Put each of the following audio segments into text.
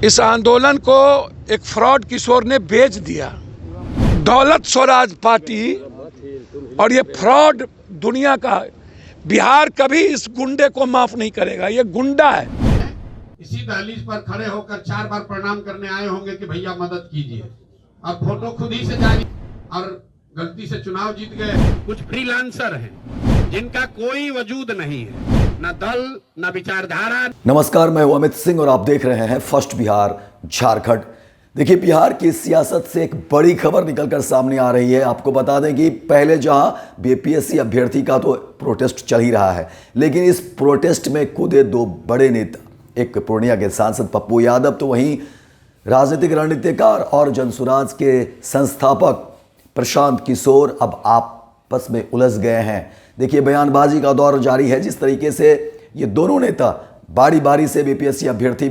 इस आंदोलन को एक फ्रॉड किशोर ने बेच दिया। दौलत स्वराज पार्टी और ये फ्रॉड दुनिया का बिहार कभी इस गुंडे को माफ नहीं करेगा। ये गुंडा है। इसी दहलीज पर खड़े होकर 4 बार प्रणाम करने आए होंगे कि भैया मदद कीजिए। अब फोटो खुद ही से जारी और गलती से चुनाव जीत गए। कुछ फ्रीलांसर हैं जिनका कोई वजूद नहीं है, न दल न विचारधारा। नमस्कार, मैं हूं अमित सिंह और आप देख रहे हैं फर्स्ट बिहार झारखंड। देखिए, बिहार की सियासत से एक बड़ी खबर निकलकर सामने आ रही है। आपको बता दें कि पहले जहां बीपीएससी अभ्यर्थी का तो प्रोटेस्ट चल ही रहा है, लेकिन इस प्रोटेस्ट में कूदे दो बड़े नेता, एक पूर्णिया के सांसद पप्पू यादव, तो वहीं राजनीतिक रणनीतिकार और जनसुराज के संस्थापक प्रशांत किशोर अब आपस में उलझ गए हैं। देखिए, बयानबाजी का दौर जारी है। जिस तरीके से ये दोनों नेता बारी बारी से बीपीएससी अभ्यर्थी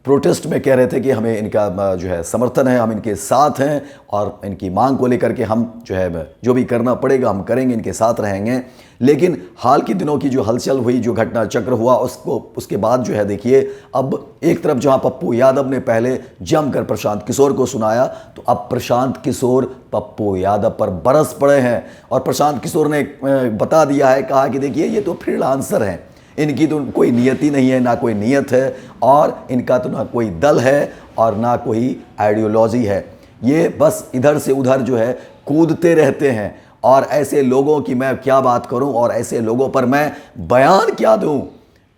प्रोटेस्ट में कह रहे थे कि हमें इनका जो है समर्थन है, हम इनके साथ हैं और इनकी मांग को लेकर के हम जो भी करना पड़ेगा हम करेंगे, इनके साथ रहेंगे। लेकिन हाल के दिनों की जो हलचल हुई, जो घटना चक्र हुआ, उसके बाद जो है देखिए, अब एक तरफ जहां पप्पू यादव ने पहले जमकर प्रशांत किशोर को सुनाया, तो अब प्रशांत किशोर पप्पू यादव पर बरस पड़े हैं। और प्रशांत किशोर ने बता दिया है, कहा कि देखिए, ये तो फ्रीलांसर हैं, इनकी तो कोई नियति नहीं है, ना कोई नियत है, और इनका तो ना कोई दल है और ना कोई आइडियोलॉजी है। ये बस इधर से उधर जो है कूदते रहते हैं। और ऐसे लोगों की मैं क्या बात करूं और ऐसे लोगों पर मैं बयान क्या दूं।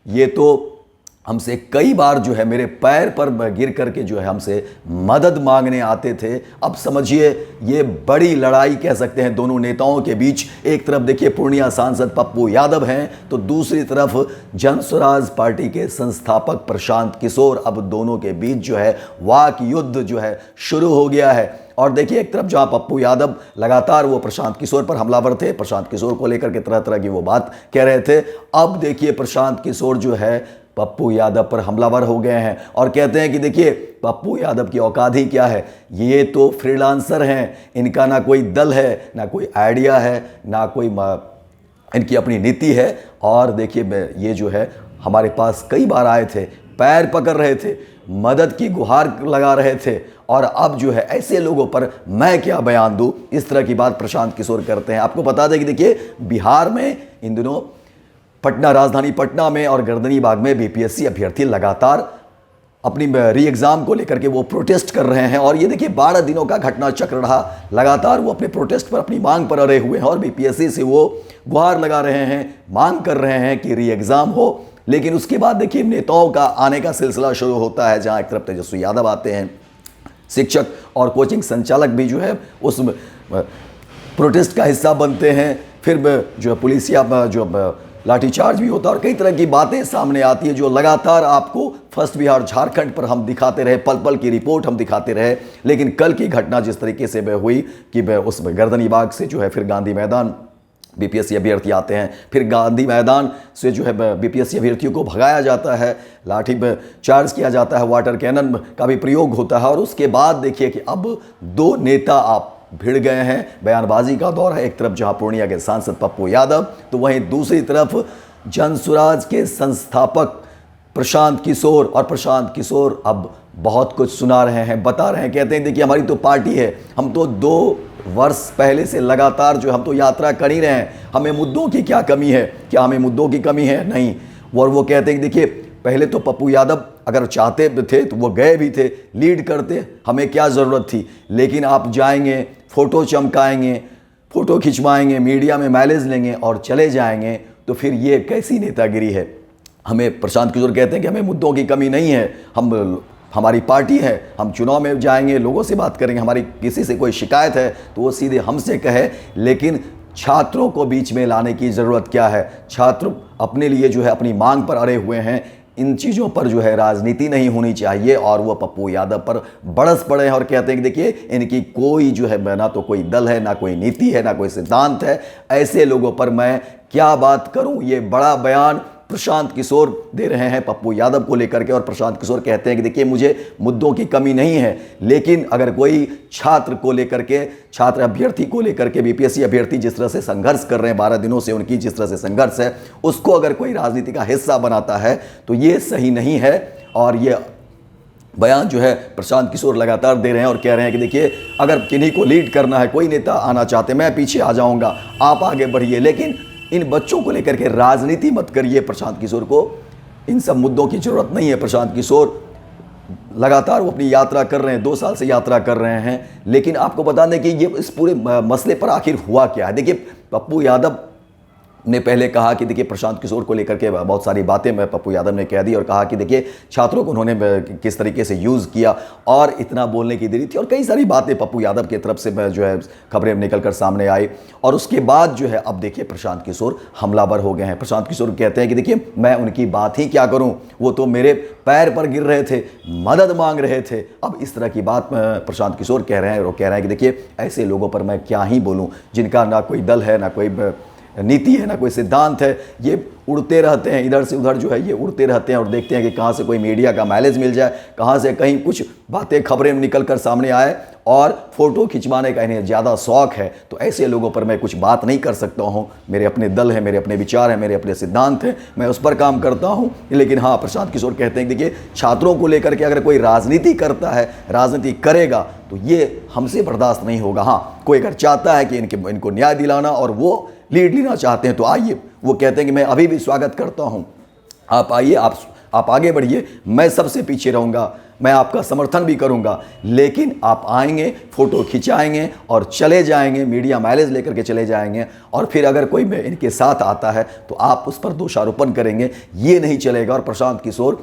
ये तो हमसे कई बार जो है मेरे पैर पर गिर करके जो है हमसे मदद मांगने आते थे। अब समझिए, ये बड़ी लड़ाई कह सकते हैं दोनों नेताओं के बीच। एक तरफ देखिए पूर्णिया सांसद पप्पू यादव हैं, तो दूसरी तरफ जनसुराज पार्टी के संस्थापक प्रशांत किशोर। अब दोनों के बीच जो है वाक युद्ध जो है शुरू हो गया है। और देखिए, एक तरफ जहां पप्पू यादव लगातार वो प्रशांत किशोर पर हमलावर थे, प्रशांत किशोर को लेकर के तरह तरह की वो बात कह रहे थे, अब देखिए प्रशांत किशोर जो है पप्पू यादव पर हमलावर हो गए हैं और कहते हैं कि देखिए, पप्पू यादव की औकात ही क्या है, ये तो फ्रीलांसर हैं, इनका ना कोई दल है, ना कोई आइडिया है, ना कोई इनकी अपनी नीति है। और देखिए, ये जो है हमारे पास कई बार आए थे, पैर पकड़ रहे थे, मदद की गुहार लगा रहे थे, और अब जो है ऐसे लोगों पर मैं क्या बयान दूं, इस तरह की बात प्रशांत किशोर करते हैं। आपको बता दें कि देखिए, बिहार में इन दिनों पटना, राजधानी पटना में और गर्दनीबाग में बीपीएससी अभ्यर्थी लगातार अपनी री एग्ज़ाम को लेकर के वो प्रोटेस्ट कर रहे हैं। और ये देखिए, 12 दिनों का घटना चक्र रहा। लगातार वो अपने प्रोटेस्ट पर, अपनी मांग पर अड़े हुए हैं और बीपीएससी से वो गुहार लगा रहे हैं, मांग कर रहे हैं कि री एग्ज़ाम हो। लेकिन उसके बाद देखिए, नेताओं का आने का सिलसिला शुरू होता है, जहाँ एक तरफ तेजस्वी यादव आते हैं, शिक्षक और कोचिंग संचालक भी जो है उस प्रोटेस्ट का हिस्सा बनते हैं। फिर जो है पुलिसिया जो लाठीचार्ज भी होता है और कई तरह की बातें सामने आती है, जो लगातार आपको फर्स्ट बिहार झारखंड पर हम दिखाते रहे, पल पल की रिपोर्ट हम दिखाते रहे। लेकिन कल की घटना जिस तरीके से हुई कि उस गर्दनीबाग से जो है फिर गांधी मैदान बीपीएससी अभ्यर्थी आते हैं, फिर गांधी मैदान से जो है बीपीएससी अभ्यर्थियों को भगाया जाता है, लाठी चार्ज किया जाता है, वाटर कैनन का भी प्रयोग होता है। और उसके बाद देखिए कि अब दो नेता आप भिड़ गए हैं, बयानबाजी का दौर है। एक तरफ जहां पूर्णिया के सांसद पप्पू यादव, तो वहीं दूसरी तरफ जनसुराज के संस्थापक प्रशांत किशोर। और प्रशांत किशोर अब बहुत कुछ सुना रहे हैं, बता रहे हैं, कहते हैं देखिए, हमारी तो पार्टी है, हम तो 2 वर्ष पहले से लगातार जो हम तो यात्रा कर ही रहे हैं, हमें मुद्दों की क्या कमी है, क्या हमें मुद्दों की कमी है? नहीं। और वो कहते हैं कि देखिए, पहले तो पप्पू यादव अगर चाहते थे तो वो गए भी थे, लीड करते, हमें क्या ज़रूरत थी। लेकिन आप जाएंगे, फ़ोटो चमकाएंगे, फ़ोटो खिंचवाएंगे, मीडिया में माइलेज लेंगे और चले जाएंगे, तो फिर ये कैसी नेतागिरी है? हमें, प्रशांत किशोर कहते हैं कि हमें मुद्दों की कमी नहीं है, हमारी पार्टी है, हम चुनाव में जाएंगे, लोगों से बात करेंगे, हमारी किसी से कोई शिकायत है तो वो सीधे हमसे कहे। लेकिन छात्रों को बीच में लाने की ज़रूरत क्या है? छात्र अपने लिए जो है अपनी मांग पर अड़े हुए हैं, इन चीज़ों पर जो है राजनीति नहीं होनी चाहिए। और वो पप्पू यादव पर बरस पड़े हैं और कहते हैं कि देखिए, इनकी कोई जो है ना तो कोई दल है, ना कोई नीति है, ना कोई सिद्धांत है। ऐसे लोगों पर मैं क्या बात करूं। ये बड़ा बयान प्रशांत किशोर दे रहे हैं पप्पू यादव को लेकर के। और प्रशांत किशोर कहते हैं कि देखिए, मुझे मुद्दों की कमी नहीं है, लेकिन अगर कोई छात्र को लेकर के, छात्र अभ्यर्थी को लेकर के, बीपीएससी अभ्यर्थी जिस तरह से संघर्ष कर रहे हैं, 12 दिनों से उनकी जिस तरह से संघर्ष है, उसको अगर कोई राजनीति का हिस्सा बनाता है तो ये सही नहीं है। और ये बयान जो है प्रशांत किशोर लगातार दे रहे हैं और कह रहे हैं कि देखिए अगर किन्हीं को लीड करना है, कोई नेता आना चाहते, मैं पीछे आ जाऊंगा, आप आगे बढ़िए, लेकिन इन बच्चों को लेकर के राजनीति मत करिए। प्रशांत किशोर को इन सब मुद्दों की ज़रूरत नहीं है। प्रशांत किशोर लगातार वो अपनी यात्रा कर रहे हैं, 2 साल से यात्रा कर रहे हैं, लेकिन आपको बता दें कि ये इस पूरे मसले पर आखिर हुआ क्या है। देखिए पप्पू यादव ने पहले कहा कि देखिए प्रशांत किशोर को लेकर के बहुत सारी बातें पप्पू यादव ने कह दी और कहा कि देखिए छात्रों को उन्होंने किस तरीके से यूज़ किया और इतना बोलने की देरी थी और कई सारी बातें पप्पू यादव की तरफ से जो है खबरें निकल कर सामने आई। और उसके बाद जो है अब देखिए प्रशांत किशोर हमलावर हो गए हैं। प्रशांत किशोर कहते हैं कि देखिए मैं उनकी बात ही क्या करूं, वो तो मेरे पैर पर गिर रहे थे, मदद मांग रहे थे। अब इस तरह की बात प्रशांत किशोर कह रहे हैं और कह रहे हैं कि देखिए ऐसे लोगों पर मैं क्या ही बोलूँ, जिनका ना कोई दल है, ना कोई नीति है, ना कोई सिद्धांत है, ये उड़ते रहते हैं इधर से उधर, जो है ये उड़ते रहते हैं और देखते हैं कि कहाँ से कोई मीडिया का माइलेज मिल जाए, कहाँ से कहीं कुछ बातें खबरें निकल कर सामने आए और फोटो खिंचवाने का इन्हें ज़्यादा शौक है। तो ऐसे लोगों पर मैं कुछ बात नहीं कर सकता हूँ, मेरे अपने दल है, मेरे अपने विचार हैं, मेरे अपने सिद्धांत हैं, मैं उस पर काम करता हूँ। लेकिन हाँ, प्रशांत किशोर कहते हैं कि देखिए छात्रों को लेकर के अगर कोई राजनीति करता है, राजनीति करेगा तो ये हमसे बर्दाश्त नहीं होगा। हाँ, कोई अगर चाहता है कि इनको न्याय दिलाना और वो लीड लेना चाहते हैं तो आइए। वो कहते हैं कि मैं अभी भी स्वागत करता हूं, आप आइए, आप आगे बढ़िए, मैं सबसे पीछे रहूंगा, मैं आपका समर्थन भी करूंगा, लेकिन आप आएंगे, फोटो खिंचाएंगे और चले जाएंगे, मीडिया माइलेज लेकर के चले जाएंगे और फिर अगर कोई इनके साथ आता है तो आप उस पर दोषारोपण करेंगे, ये नहीं चलेगा। और प्रशांत किशोर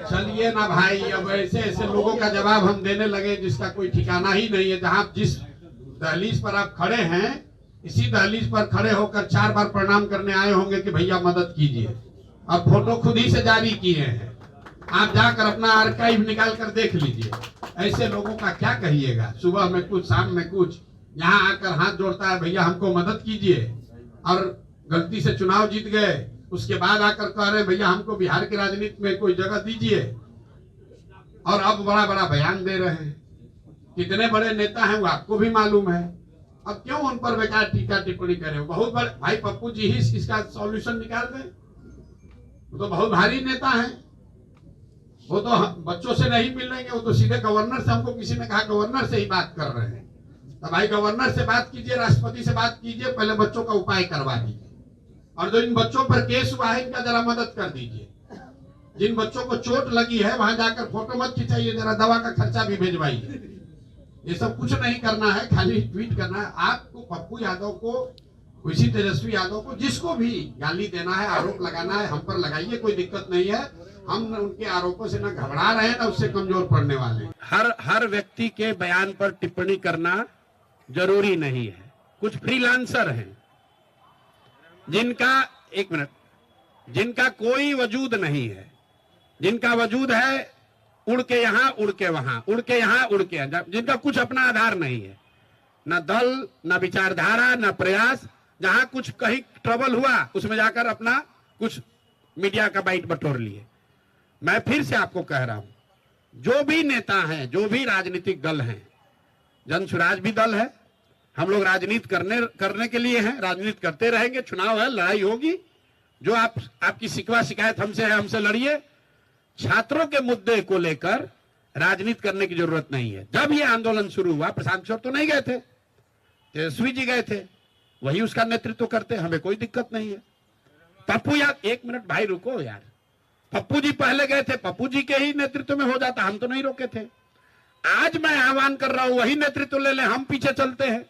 चलिए ना भाई, अब ऐसे ऐसे लोगों का जवाब हम देने लगे जिसका कोई ठिकाना ही नहीं है। जहां जिस दहलीज पर आप खड़े हैं, इसी दहलीज पर खड़े होकर 4 बार प्रणाम करने आए होंगे कि भैया मदद कीजिए, और फोटो खुद ही से जारी किए हैं। आप जाकर अपना आर्काइव निकाल कर देख लीजिए। ऐसे लोगों का क्या कहिएगा, सुबह में कुछ, शाम में कुछ, यहाँ आकर हाथ जोड़ता है भैया हमको मदद कीजिए, और गलती से चुनाव जीत गए, उसके बाद आकर कह रहे भैया हमको बिहार की राजनीति में कोई जगह दीजिए, और अब बड़ा बड़ा बयान दे रहे हैं। कितने बड़े नेता हैं वो आपको भी मालूम है। अब क्यों उन पर बेकार टीका टिप्पणी करें। बहुत बड़े भाई पप्पू जी ही इसका सॉल्यूशन निकाल दें। वो तो बहुत भारी नेता हैं, वो तो बच्चों से नहीं मिल रहे हैं, वो तो सीधे गवर्नर से, हमको किसी ने कहा गवर्नर से ही बात कर रहे हैं। तो भाई गवर्नर से बात कीजिए, राष्ट्रपति से बात कीजिए, पहले बच्चों का उपाय करवा दीजिए, और जो इन बच्चों पर केस हुआ है इनका जरा मदद कर दीजिए। जिन बच्चों को चोट लगी है वहां जाकर फोटो मत खिंचाइए, जरा दवा का खर्चा भी भेजवाइए। ये सब कुछ नहीं करना है, खाली ट्वीट करना है। आपको पप्पू यादव को, किसी तेजस्वी यादव को, जिसको भी गाली देना है, आरोप लगाना है, हम पर लगाइए, कोई दिक्कत नहीं है। हम उनके आरोपों से ना घबरा रहे हैं ना उससे कमजोर पड़ने वाले। हर व्यक्ति के बयान पर टिप्पणी करना जरूरी नहीं है। कुछ फ्रीलांसर हैं जिनका, एक मिनट, जिनका कोई वजूद नहीं है, जिनका वजूद है उड़ के यहाँ, उड़ के वहां, उड़ के यहाँ, उड़ के यहाँ, जिनका कुछ अपना आधार नहीं है, ना दल, ना विचारधारा, ना प्रयास। जहां कुछ कहीं ट्रबल हुआ उसमें जाकर अपना कुछ मीडिया का बाइट बटोर लिए। मैं फिर से आपको कह रहा हूं, जो भी नेता हैं, जो भी राजनीतिक दल हैं, जन स्वराज भी दल है, हम लोग राजनीति करने के लिए हैं, राजनीति करते रहेंगे, चुनाव है, लड़ाई होगी। जो आपकी शिकवा शिकायत हमसे है, हमसे लड़िए। छात्रों के मुद्दे को लेकर राजनीति करने की जरूरत नहीं है। जब ये आंदोलन शुरू हुआ, प्रशांत किशोर तो नहीं गए थे, तेजस्वी जी गए थे, वही उसका नेतृत्व करते, हमें कोई दिक्कत नहीं है। पप्पू यार, एक मिनट भाई रुको यार, पप्पू जी पहले गए थे, पप्पू जी के ही नेतृत्व में हो जाता, हम तो नहीं रोके थे। आज मैं आह्वान कर रहा हूं, वही नेतृत्व ले ले, हम पीछे चलते हैं।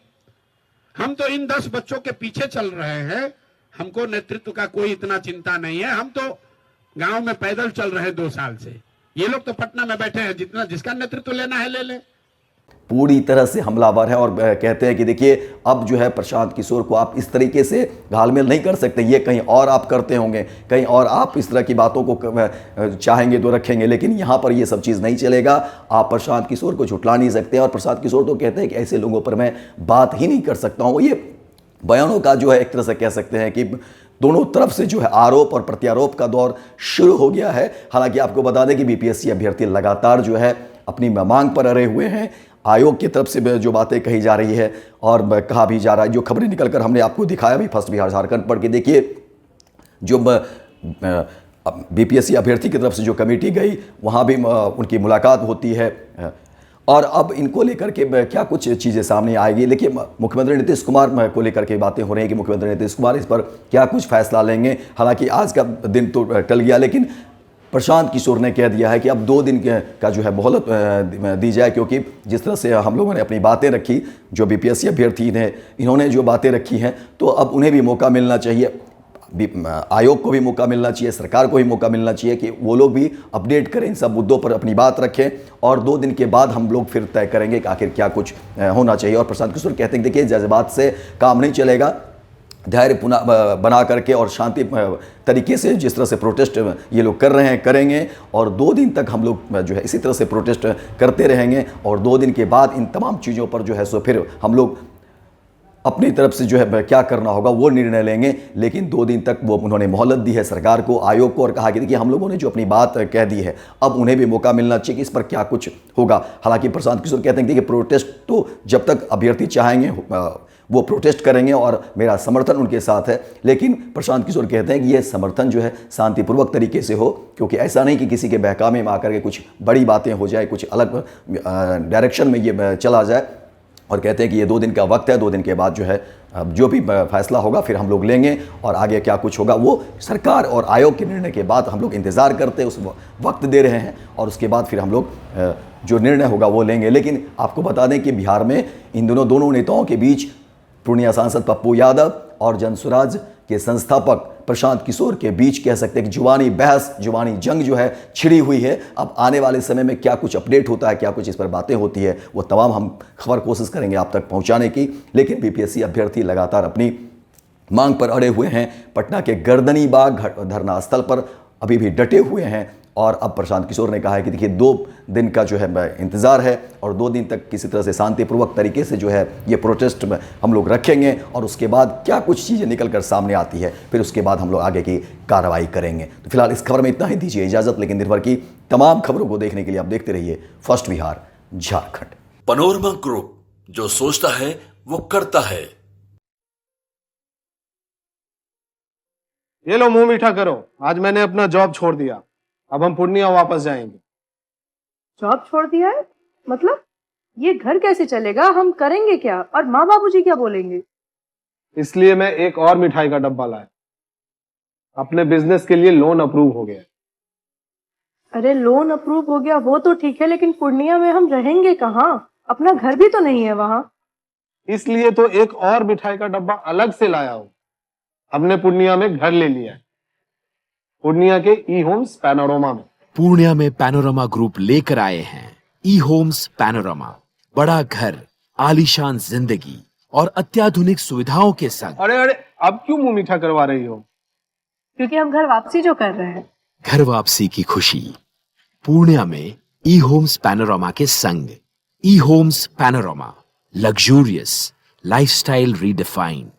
हम तो इन 10 बच्चों के पीछे चल रहे हैं, हमको नेतृत्व का कोई इतना चिंता नहीं है। हम तो गांव में पैदल चल रहे 2 साल से, ये लोग तो पटना में बैठे हैं, जिसका नेतृत्व लेना है ले ले। पूरी तरह से हमलावर है और कहते हैं कि देखिए अब जो है प्रशांत किशोर को आप इस तरीके से घालमेल नहीं कर सकते। ये कहीं और आप करते होंगे, कहीं और आप इस तरह की बातों को चाहेंगे तो रखेंगे, लेकिन यहाँ पर ये सब चीज़ नहीं चलेगा। आप प्रशांत किशोर को झुठला नहीं सकते। और प्रशांत किशोर तो कहते हैं कि ऐसे लोगों पर मैं बात ही नहीं कर सकता हूँ। ये बयानों का जो है एक तरह से कह सकते हैं कि दोनों तरफ से जो है आरोप और प्रत्यारोप का दौर शुरू हो गया है। हालांकि आपको बता दें कि बीपीएससी अभ्यर्थी लगातार जो है अपनी मांग पर अड़े हुए हैं। आयोग की तरफ से जो बातें कही जा रही है और कहा भी जा रहा है, जो खबरें निकलकर हमने आपको दिखाया भी फर्स्ट बिहार झारखंड पढ़ के देखिए, जो अब बीपीएससी अभ्यर्थी की तरफ से जो कमेटी गई वहाँ भी उनकी मुलाकात होती है और अब इनको लेकर के क्या कुछ चीज़ें सामने आएगी। देखिए मुख्यमंत्री नीतीश कुमार को लेकर के बातें हो रही हैं कि मुख्यमंत्री नीतीश कुमार इस पर क्या कुछ फैसला लेंगे। हालांकि आज का दिन तो टल गया, लेकिन प्रशांत किशोर ने कह दिया है कि अब 2 दिन का जो है मोहलत दी जाए, क्योंकि जिस तरह से हम लोगों ने अपनी बातें रखी, जो बीपीएससी अभ्यर्थी ने इन्होंने जो बातें रखी हैं, तो अब उन्हें भी मौका मिलना चाहिए, आयोग को भी मौका मिलना चाहिए, सरकार को भी मौका मिलना चाहिए कि वो लोग भी अपडेट करें, इन सब मुद्दों पर अपनी बात रखें और 2 दिन के बाद हम लोग फिर तय करेंगे कि आखिर क्या कुछ होना चाहिए। और प्रशांत किशोर कहते हैं देखिए जज्बात से काम नहीं चलेगा, धैर्य पुनः बना करके और शांति तरीके से जिस तरह से प्रोटेस्ट ये लोग कर रहे हैं करेंगे और 2 दिन तक हम लोग जो है इसी तरह से प्रोटेस्ट करते रहेंगे और 2 दिन के बाद इन तमाम चीज़ों पर जो है सो फिर हम लोग अपनी तरफ से जो है क्या करना होगा वो निर्णय लेंगे। लेकिन 2 दिन तक वो उन्होंने मोहलत दी है सरकार को, आयोग को और कहा कि देखिए हम लोगों ने जो अपनी बात कह दी है अब उन्हें भी मौका मिलना चाहिए कि इस पर क्या कुछ होगा। हालांकि प्रशांत किशोर कहते हैं कि प्रोटेस्ट तो जब तक अभ्यर्थी चाहेंगे वो प्रोटेस्ट करेंगे और मेरा समर्थन उनके साथ है, लेकिन प्रशांत किशोर कहते हैं कि यह समर्थन जो है शांतिपूर्वक तरीके से हो, क्योंकि ऐसा नहीं कि किसी के बहकावे में आकर के कुछ बड़ी बातें हो जाए, कुछ अलग डायरेक्शन में ये चला जाए। और कहते हैं कि ये 2 दिन का वक्त है, 2 दिन के बाद जो है जो भी फैसला होगा फिर हम लोग लेंगे और आगे क्या कुछ होगा वो सरकार और आयोग के निर्णय के बाद हम लोग इंतज़ार करते हैं, उस वक्त दे रहे हैं और उसके बाद फिर हम लोग जो निर्णय होगा वो लेंगे। लेकिन आपको बता दें कि बिहार में इन दोनों नेताओं के बीच पूर्णिया सांसद पप्पू यादव और जनसुराज के संस्थापक प्रशांत किशोर के बीच कह सकते हैं कि जुबानी बहस, जुबानी जंग जो है छिड़ी हुई है। अब आने वाले समय में क्या कुछ अपडेट होता है, क्या कुछ इस पर बातें होती है, वो तमाम हम खबर कोशिश करेंगे आप तक पहुंचाने की। लेकिन बीपीएससी अभ्यर्थी लगातार अपनी मांग पर अड़े हुए हैं। पटना के गर्दनी बाग धरना स्थल पर अभी भी डटे हुए हैं और अब प्रशांत किशोर ने कहा है कि देखिए 2 दिन का जो है इंतज़ार है और 2 दिन तक किसी तरह से शांतिपूर्वक तरीके से जो है ये प्रोटेस्ट हम लोग रखेंगे और उसके बाद क्या कुछ चीज़ें निकल कर सामने आती है फिर उसके बाद हम लोग आगे की कार्रवाई करेंगे। तो फिलहाल इस खबर में इतना ही, दीजिए इजाज़त। लेकिन दिन भर की तमाम खबरों को देखने के लिए आप देखते रहिए first Bihar Jharkhand. Panorama group, जो सोचता है वो करता है। ये लो मुंह मीठा करो, आज मैंने अपना जॉब छोड़ दिया, अब हम पूर्णिया वापस जाएंगे। जॉब छोड़ दिया है? मतलब ये घर कैसे चलेगा, हम करेंगे क्या और माँ बाबूजी क्या बोलेंगे? इसलिए मैं एक और मिठाई का डब्बा लाया, अपने बिजनेस के लिए लोन अप्रूव हो गया। अरे लोन अप्रूव हो गया वो तो ठीक है, लेकिन पूर्णिया में हम रहेंगे कहाँ? अपना घर भी तो नहीं है वहाँ। इसलिए तो एक और मिठाई का डब्बा अलग से लाया हूँ। हमने पूर्णिया में घर ले लिया है, पूर्णिया के ई होम्स पैनोरमा में। पूर्णिया में पैनोरमा ग्रुप लेकर आए हैं ई होम्स पैनोरमा, बड़ा घर, आलीशान जिंदगी और अत्याधुनिक सुविधाओं के संग। अरे अरे अब क्यों मुंह मीठा करवा रही हो? क्योंकि हम घर वापसी जो कर रहे हैं। घर वापसी की खुशी पूर्णिया में ई होम्स पैनोरमा के संग। ई homes panorama, luxurious lifestyle redefined.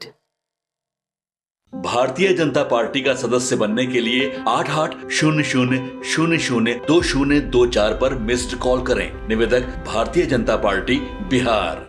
Bharatiya Janata party का सदस्य बनने के लिए 8800002024 पर मिस्ड कॉल करें। निवेदक भारतीय जनता पार्टी बिहार।